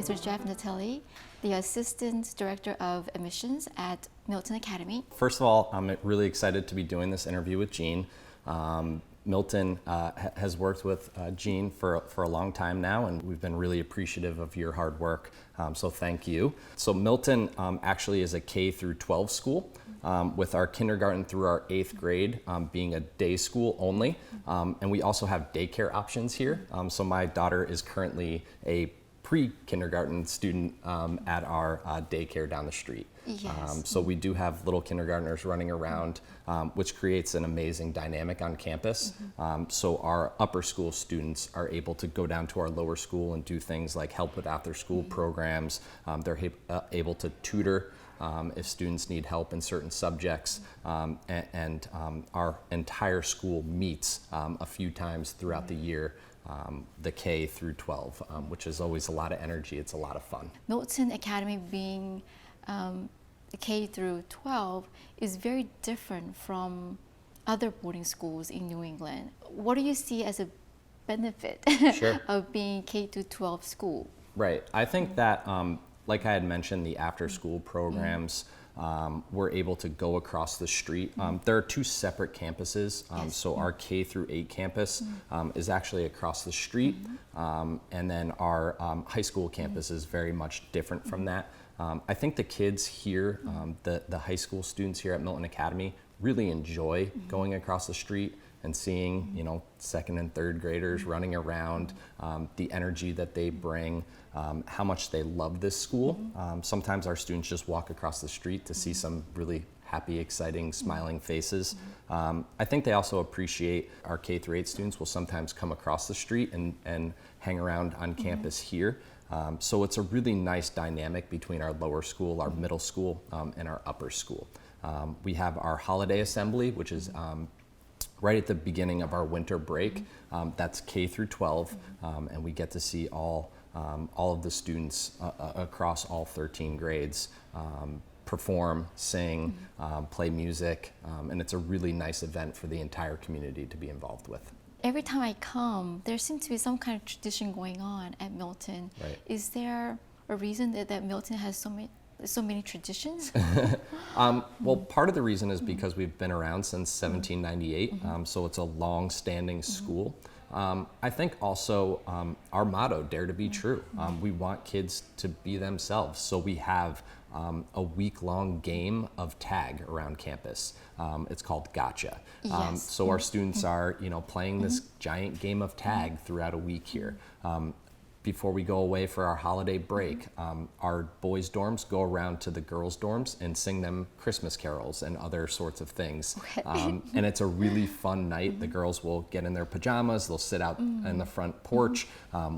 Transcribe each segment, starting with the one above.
Mr. Jeff Natale, the Assistant Director of Admissions at Milton Academy. First of all, I'm really excited to be doing this interview with Jean. Milton has worked with Jean for a long time now, and we've been really appreciative of your hard work, so thank you. So Milton actually is a K through 12 school, with our kindergarten through our 8th grade being a day school only, and we also have daycare options here. So my daughter is currently a pre-kindergarten student at our daycare down the street. Yes. So we do have little kindergartners running around, which creates an amazing dynamic on campus. So our upper school students are able to go down to our lower school and do things like help with after school programs. They're able to tutor if students need help in certain subjects, and our entire school meets a few times throughout the year, the K through 12, which is always a lot of energy. It's a lot of fun. Milton Academy being K through 12 is very different from other boarding schools in New England. What do you see as a benefit Sure. of being K through 12 school? Right. I think that, like I had mentioned, the after-school programs, we're able to go across the street. There are 2 separate campuses. So our K through 8 campus is actually across the street, and then our high school campus is very much different from that. I think the kids here, the high school students here at Milton Academy, really enjoy going across the street and seeing, 2nd and 3rd graders running around, the energy that they bring, how much they love this school. Sometimes our students just walk across the street to see some really happy, exciting, smiling faces. I think they also appreciate our K through 8 students will sometimes come across the street and hang around on campus here. So it's a really nice dynamic between our lower school, our middle school, and our upper school. We have our holiday assembly, which is right at the beginning of our winter break. That's K through 12, and we get to see all of the students across all 13 grades perform, sing, play music, and it's a really nice event for the entire community to be involved with. Every time I come, there seems to be some kind of tradition going on at Milton. Right. Is there a reason that Milton has so many traditions? Well, part of the reason is because we've been around since 1798, so it's a long-standing school. I think also our motto, Dare to be True. We want kids to be themselves, so we have a week-long game of tag around campus. It's called Gotcha. Yes. So our students are, playing this giant game of tag throughout a week here. Before we go away for our holiday break, our boys' dorms go around to the girls' dorms and sing them Christmas carols and other sorts of things. Okay. And it's a really fun night. The girls will get in their pajamas, they'll sit out in the front porch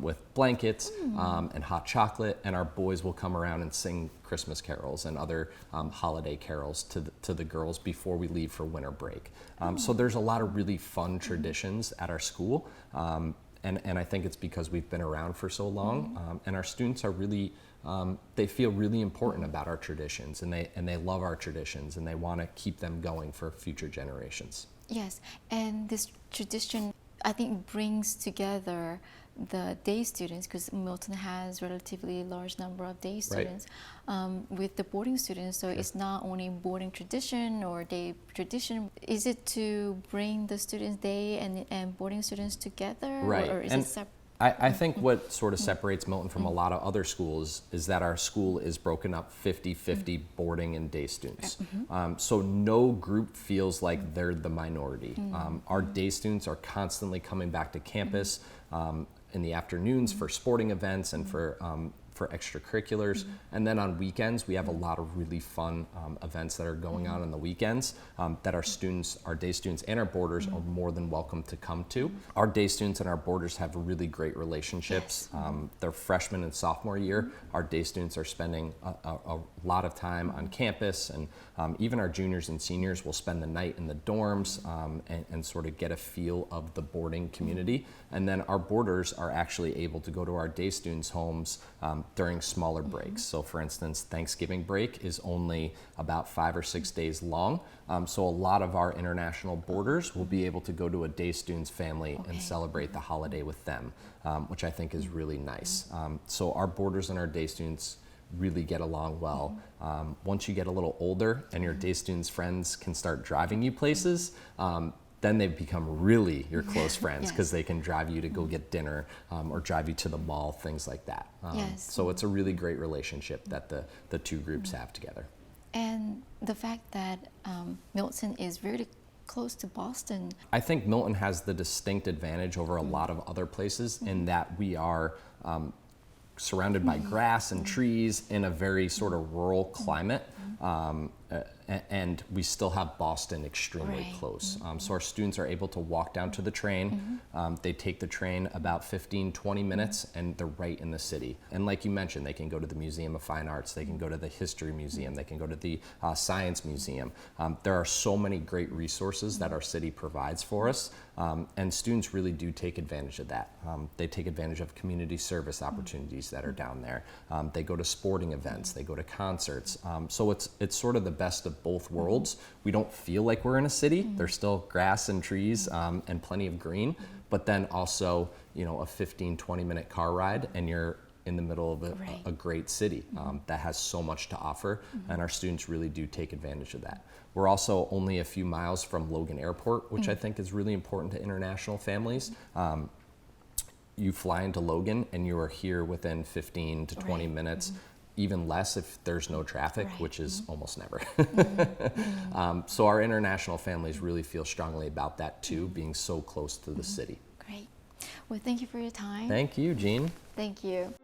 with blankets and hot chocolate, and our boys will come around and sing Christmas carols and other holiday carols to the girls before we leave for winter break. So there's a lot of really fun traditions at our school. And I think it's because we've been around for so long, and our students are really, they feel really important about our traditions, and they love our traditions, and they want to keep them going for future generations. Yes, and this tradition, I think, brings together the day students, because Milton has relatively large number of day students, with the boarding students. So it's not only boarding tradition or day tradition. Is it to bring the students day and boarding students together? Right. Or is And it separate? I think what sort of separates Milton from a lot of other schools is that our school is broken up 50-50 boarding and day students. So no group feels like they're the minority. Our day students are constantly coming back to campus in the afternoons for sporting events and for extracurriculars. And then on weekends, we have a lot of really fun events that are going on the weekends that our students, our day students and our boarders are more than welcome to come to. Our day students and our boarders have really great relationships. Their freshman and sophomore year, our day students are spending a lot of time on campus, and even our juniors and seniors will spend the night in the dorms and sort of get a feel of the boarding community. And then our boarders are actually able to go to our day students' homes during smaller breaks. So for instance, Thanksgiving break is only about 5 or 6 days long. So a lot of our international boarders will be able to go to a day student's family and celebrate the holiday with them, which I think is really nice. So our boarders and our day students really get along well. Once you get a little older and your day students' friends can start driving you places, then they become really your close friends because they can drive you to go get dinner or drive you to the mall, things like that. So it's a really great relationship that the two groups have together. And the fact that Milton is very close to Boston. I think Milton has the distinct advantage over a lot of other places in that we are surrounded by grass and trees in a very sort of rural climate. And we still have Boston extremely close. So our students are able to walk down to the train. They take the train about 15-20 minutes and they're right in the city. And like you mentioned, they can go to the Museum of Fine Arts, they can go to the History Museum, they can go to the Science Museum. There are so many great resources that our city provides for us, and students really do take advantage of that. They take advantage of community service opportunities that are down there. They go to sporting events, they go to concerts. So it's sort of the best of both worlds. We don't feel like we're in a city. There's still grass and trees and plenty of green, but then also, you know, a 15-20 minute car ride and you're in the middle of a great city that has so much to offer, and our students really do take advantage of that. We're also only a few miles from Logan Airport, which I think is really important to international families. You fly into Logan and you are here within 15 to 20 minutes. Even less if there's no traffic, which is almost never. So our international families really feel strongly about that too, being so close to the city. Great. Well, thank you for your time. Thank you, Jean. Thank you.